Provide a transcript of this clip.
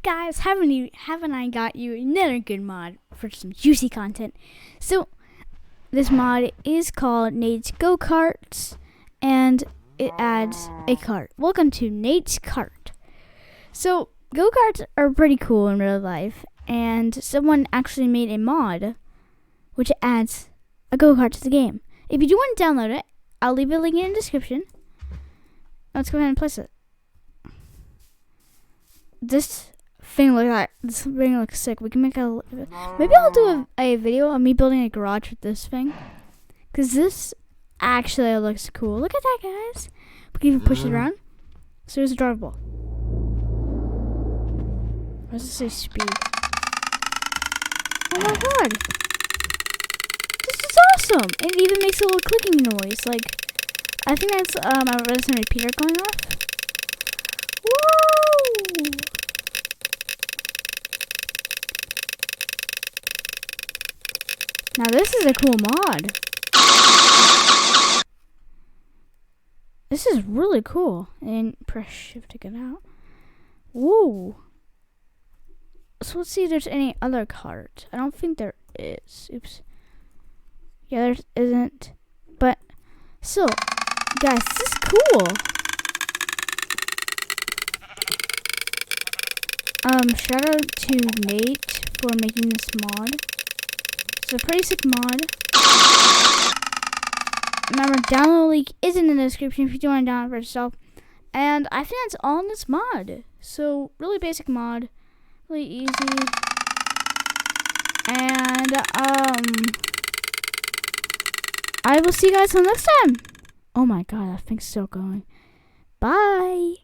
guys, haven't I got you another good mod for some juicy content? So this mod is called Nate's Go-Karts, and it adds a cart. Welcome to Nate's Kart. So go-karts are pretty cool in real life, and someone actually made a mod which adds a go-kart to the game. If you do want to download it, I'll leave a link in the description. Let's go ahead and place it. This thing looks sick. We can make a, maybe I'll do a video of me building a garage with this thing, because this actually looks cool. Look at that, guys. We can even push it around, so it's drivable. What does it say? Speed. Oh my god, this is awesome! It even makes a little clicking noise. Like, I think that's a resonant repeater going off. Whoa! Now this is a cool mod. This is really cool. And press shift to get out. Whoa. So let's see if there's any other cart. I don't think there is. Oops. Yeah, there isn't. But still, guys, this is cool. Shout out to Nate for making this mod. It's a pretty sick mod. Remember, download link is in the description if you do want to download it for yourself. And I think that's all in this mod. So, really basic mod. Really easy. And, I will see you guys until next time. Oh my god, that thing's still going. Bye.